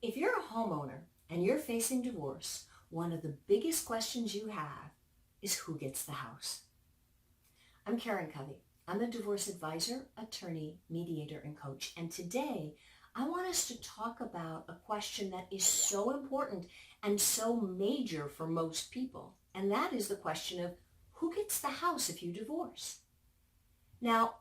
If you're a homeowner and you're facing divorce, one of the biggest questions you have is who gets the house. I'm Karen Covey. I'm a divorce advisor, attorney, mediator, and coach. And today, I want us to talk about a question that is so important and so major for most people. And that is the question of who gets the house if you divorce? Now,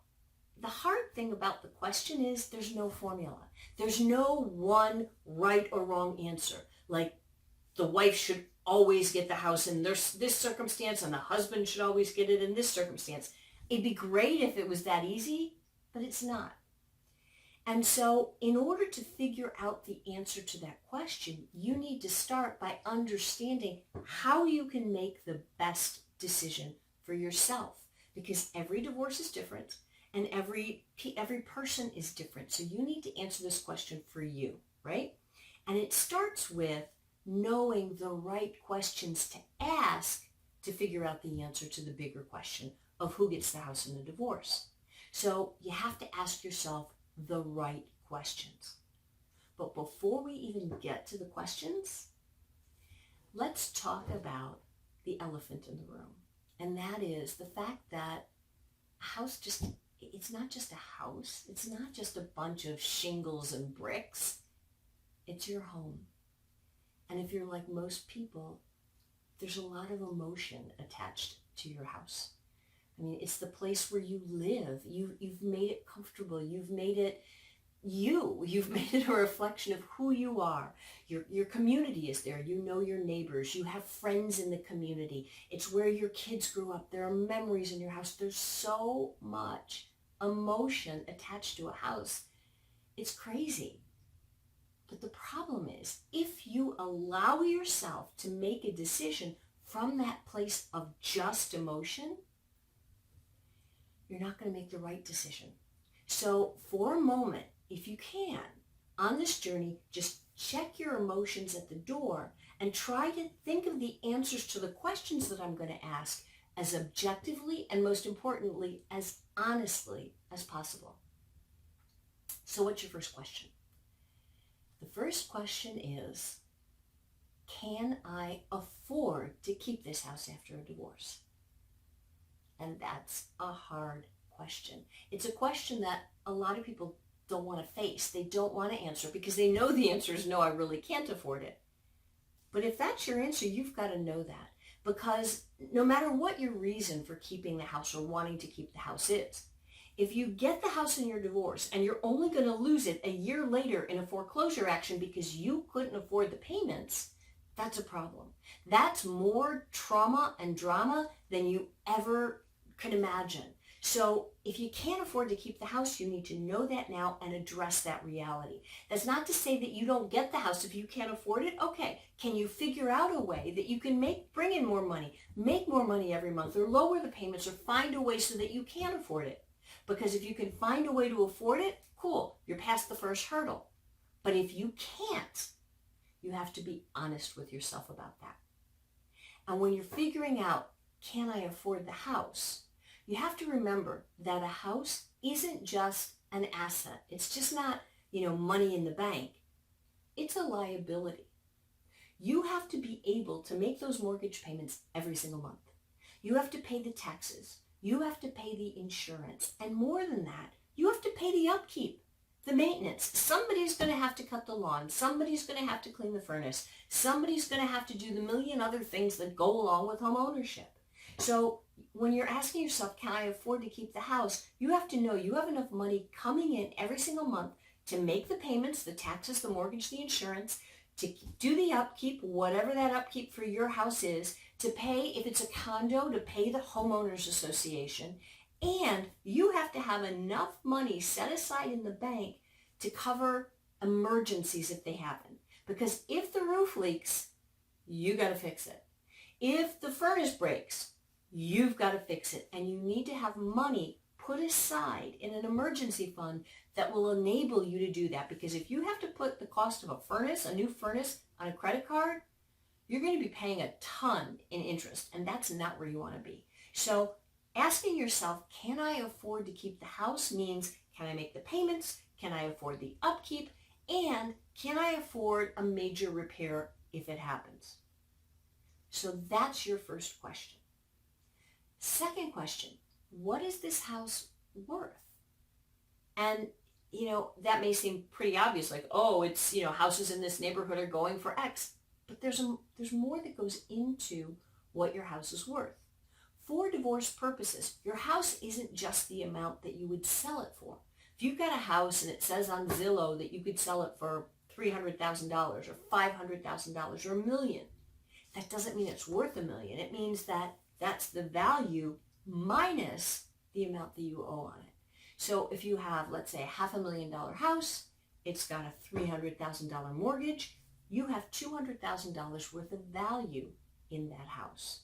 the hard thing about the question is there's no formula. There's no one right or wrong answer. Like the wife should always get the house in this circumstance and the husband should always get it in this circumstance. It'd be great if it was that easy, but it's not. And so in order to figure out the answer to that question, you need to start by understanding how you can make the best decision for yourself, because every divorce is different. And every person is different. So you need to answer this question for you, right? And it starts with knowing the right questions to ask to figure out the answer to the bigger question of who gets the house in a divorce. So you have to ask yourself the right questions. But before we even get to the questions, let's talk about the elephant in the room. And that is the fact that a house it's not just a house. It's not just a bunch of shingles and bricks. It's your home. And if you're like most people, there's a lot of emotion attached to your house. I mean, it's the place where you live. You've made it comfortable. You've made it you. You've made it a reflection of who you are. Your community is there. You know your neighbors. You have friends in the community. It's where your kids grew up. There are memories in your house. There's so much emotion attached to a house. It's crazy. But the problem is, if you allow yourself to make a decision from that place of just emotion, you're not going to make the right decision. So for a moment, if you can, on this journey, just check your emotions at the door and try to think of the answers to the questions that I'm going to ask as objectively and most importantly, as honestly as possible. So what's your first question? The first question is, can I afford to keep this house after a divorce? And that's a hard question. It's a question that a lot of people don't want to face. They don't want to answer because they know the answer is no, I really can't afford it. But if that's your answer, you've got to know that, because no matter what your reason for keeping the house or wanting to keep the house is, if you get the house in your divorce and you're only going to lose it a year later in a foreclosure action because you couldn't afford the payments, that's a problem. That's more trauma and drama than you ever could imagine. So if you can't afford to keep the house, you need to know that now and address that reality. That's not to say that you don't get the house if you can't afford it. Okay, can you figure out a way that you can bring in more money, make more money every month, or lower the payments, or find a way so that you can afford it? Because if you can find a way to afford it, cool, you're past the first hurdle. But if you can't, you have to be honest with yourself about that. And when you're figuring out, can I afford the house? You have to remember that a house isn't just an asset. It's just not, money in the bank. It's a liability. You have to be able to make those mortgage payments every single month. You have to pay the taxes. You have to pay the insurance. And more than that, you have to pay the upkeep, the maintenance. Somebody's going to have to cut the lawn. Somebody's going to have to clean the furnace. Somebody's going to have to do the million other things that go along with home ownership. So when you're asking yourself, can I afford to keep the house? You have to know you have enough money coming in every single month to make the payments, the taxes, the mortgage, the insurance, to do the upkeep, whatever that upkeep for your house is, to pay, if it's a condo, to pay the homeowners association. And you have to have enough money set aside in the bank to cover emergencies if they happen. Because if the roof leaks, you got to fix it. If the furnace breaks, you've got to fix it. And you need to have money put aside in an emergency fund that will enable you to do that. Because if you have to put the cost of a new furnace on a credit card, you're going to be paying a ton in interest. And that's not where you want to be. So asking yourself, can I afford to keep the house, means, can I make the payments? Can I afford the upkeep? And can I afford a major repair if it happens? So that's your first question. Second question, what is this house worth? And, that may seem pretty obvious, like, oh, it's, houses in this neighborhood are going for X. But there's more that goes into what your house is worth. For divorce purposes, your house isn't just the amount that you would sell it for. If you've got a house and it says on Zillow that you could sell it for $300,000 or $500,000 or $1 million, that doesn't mean it's worth $1 million. It means that that's the value minus the amount that you owe on it. So if you have, let's say, a $500,000 house, it's got a $300,000 mortgage, you have $200,000 worth of value in that house.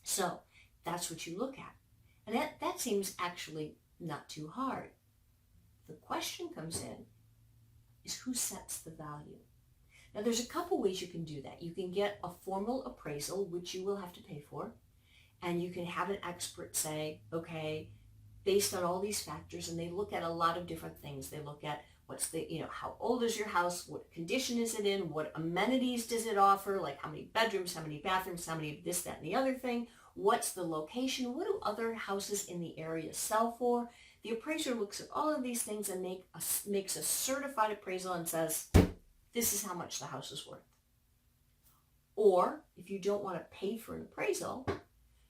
So that's what you look at. And that seems actually not too hard. The question comes in is who sets the value? Now there's a couple ways you can do that. You can get a formal appraisal, which you will have to pay for, and you can have an expert say, okay, based on all these factors, and they look at a lot of different things. They look at what's how old is your house? What condition is it in? What amenities does it offer? Like how many bedrooms, how many bathrooms, how many this, that, and the other thing? What's the location? What do other houses in the area sell for? The appraiser looks at all of these things and makes a certified appraisal and says, this is how much the house is worth. Or if you don't want to pay for an appraisal,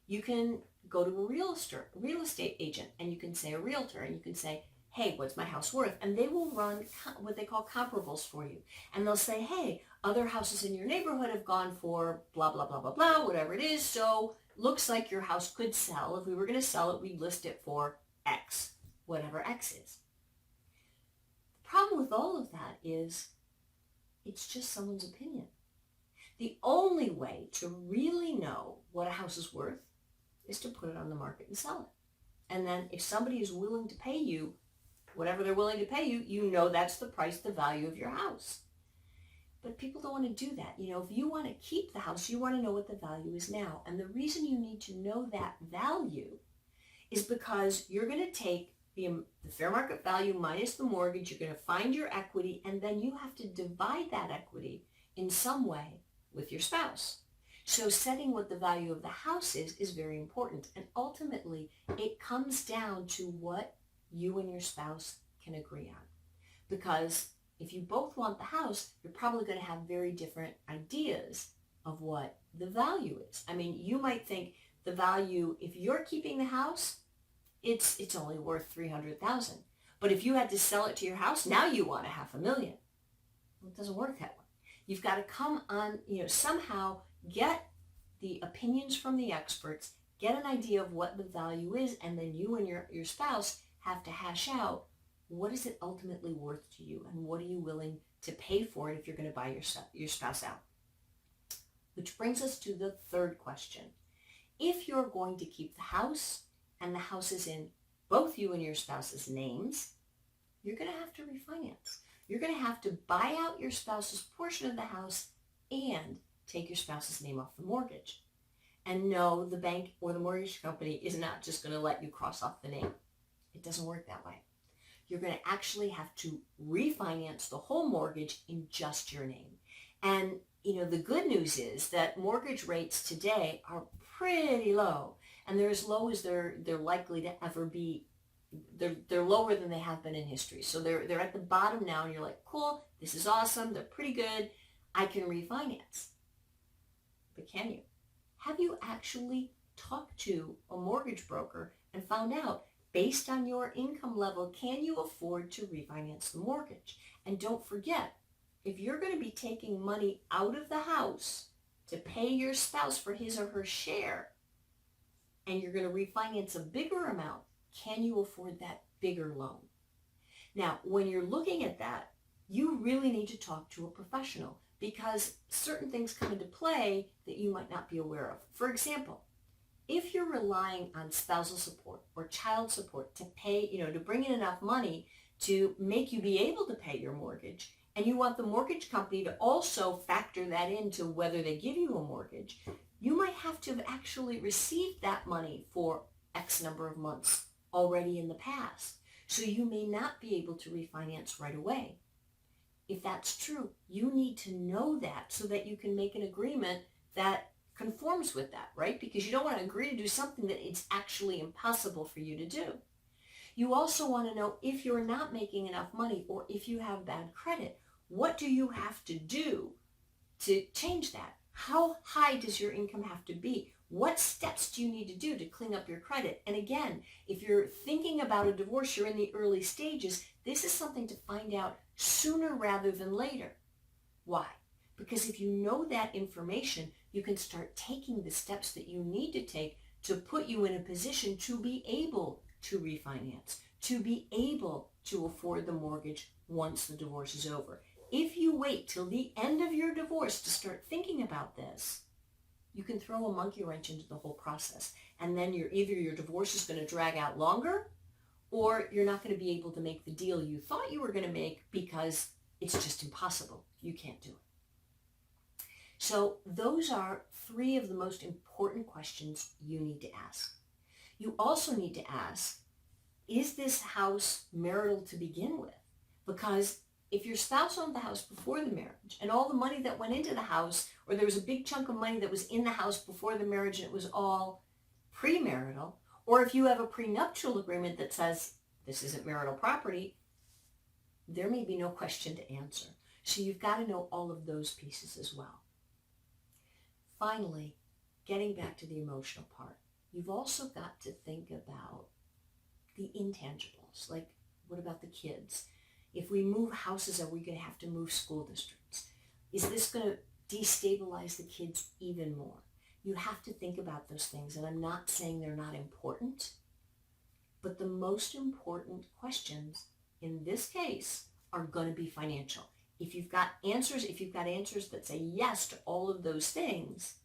you can go to a real estate agent, and you can say a realtor, and you can say, hey, what's my house worth? And they will run what they call comparables for you. And they'll say, hey, other houses in your neighborhood have gone for blah, blah, blah, blah, blah, whatever it is. So looks like your house could sell. If we were going to sell it, we'd list it for X, whatever X is. The problem with all of that is it's just someone's opinion. The only way to really know what a house is worth is to put it on the market and sell it. And then if somebody is willing to pay you whatever they're willing to pay you, you know that's the price, the value of your house. But people don't want to do that. If you want to keep the house, you want to know what the value is now. And the reason you need to know that value is because you're going to take the fair market value minus the mortgage, you're going to find your equity, and then you have to divide that equity in some way with your spouse. So setting what the value of the house is very important. And ultimately, it comes down to what you and your spouse can agree on. Because if you both want the house, you're probably going to have very different ideas of what the value is. I mean, you might think the value, if you're keeping the house, it's only worth $300,000. But if you had to sell it to your house, now you want $500,000. Well, it doesn't work that way. You've got to come on, somehow get the opinions from the experts, get an idea of what the value is, and then you and your spouse have to hash out what is it ultimately worth to you and what are you willing to pay for it if you're going to buy your spouse out. Which brings us to the third question. If you're going to keep the house and the house is in both you and your spouse's names, you're going to have to refinance. You're going to have to buy out your spouse's portion of the house and take your spouse's name off the mortgage. And no, the bank or the mortgage company is not just going to let you cross off the name. It doesn't work that way. You're going to actually have to refinance the whole mortgage in just your name. And, the good news is that mortgage rates today are pretty low. And they're as low as they're likely to ever be. They're lower than they have been in history. So they're at the bottom now, and you're like, cool, this is awesome, they're pretty good, I can refinance. But can you? Have you actually talked to a mortgage broker and found out, based on your income level, can you afford to refinance the mortgage? And don't forget, if you're going to be taking money out of the house to pay your spouse for his or her share, and you're going to refinance a bigger amount, can you afford that bigger loan? Now, when you're looking at that, you really need to talk to a professional because certain things come into play that you might not be aware of. For example, if you're relying on spousal support or child support to pay, to bring in enough money to make you be able to pay your mortgage, and you want the mortgage company to also factor that into whether they give you a mortgage, you might have to have actually received that money for X number of months already in the past. So you may not be able to refinance right away. if that's true, you need to know that so that you can make an agreement that conforms with that, right? Because you don't want to agree to do something that it's actually impossible for you to do. You also want to know if you're not making enough money or if you have bad credit, what do you have to do to change that? How high does your income have to be? What steps do you need to do to clean up your credit? And again, if you're thinking about a divorce, you're in the early stages, this is something to find out sooner rather than later. Why? Because if you know that information, you can start taking the steps that you need to take to put you in a position to be able to refinance, to be able to afford the mortgage once the divorce is over. If you wait till the end of your divorce to start thinking about this, you can throw a monkey wrench into the whole process. And then either your divorce is going to drag out longer, or you're not going to be able to make the deal you thought you were going to make because it's just impossible. You can't do it. So those are 3 of the most important questions you need to ask. You also need to ask, is this house marital to begin with? Because if your spouse owned the house before the marriage and all the money that went into the house, or there was a big chunk of money that was in the house before the marriage and it was all premarital, or if you have a prenuptial agreement that says this isn't marital property, there may be no question to answer. So you've got to know all of those pieces as well. Finally, getting back to the emotional part, you've also got to think about the intangibles. Like, what about the kids? If we move houses, are we going to have to move school districts? Is this going to destabilize the kids even more? You have to think about those things, and I'm not saying they're not important, but the most important questions in this case are going to be financial. If you've got answers that say yes to all of those things,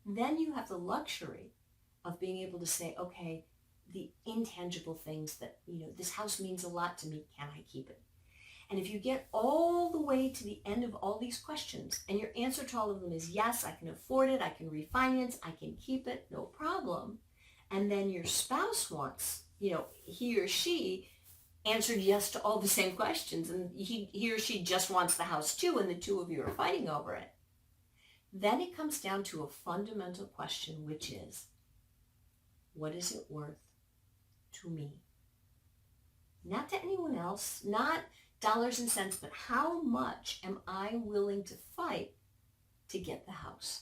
then you have the luxury of being able to say, okay, the intangible things that, this house means a lot to me, can I keep it? And if you get all the way to the end of all these questions and your answer to all of them is yes, I can afford it, I can refinance, I can keep it, no problem. And then your spouse wants, he or she answered yes to all the same questions and he or she just wants the house too and the two of you are fighting over it. Then it comes down to a fundamental question, which is, what is it worth to me? Not to anyone else, not dollars and cents, but how much am I willing to fight to get the house?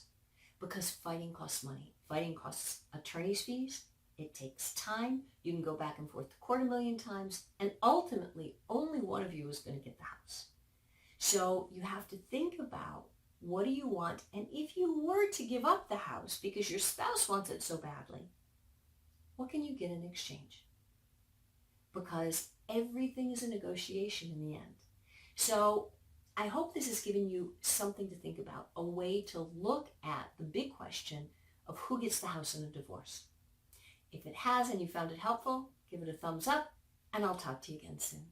Because fighting costs money. Fighting costs attorney's fees. It takes time. You can go back and forth to court 1,000,000 times, and ultimately only one of you is going to get the house. So you have to think about, what do you want? And if you were to give up the house because your spouse wants it so badly, what can you get in exchange? Because everything is a negotiation in the end. So I hope this has given you something to think about, a way to look at the big question of who gets the house in a divorce. If it has and you found it helpful, give it a thumbs up, and I'll talk to you again soon.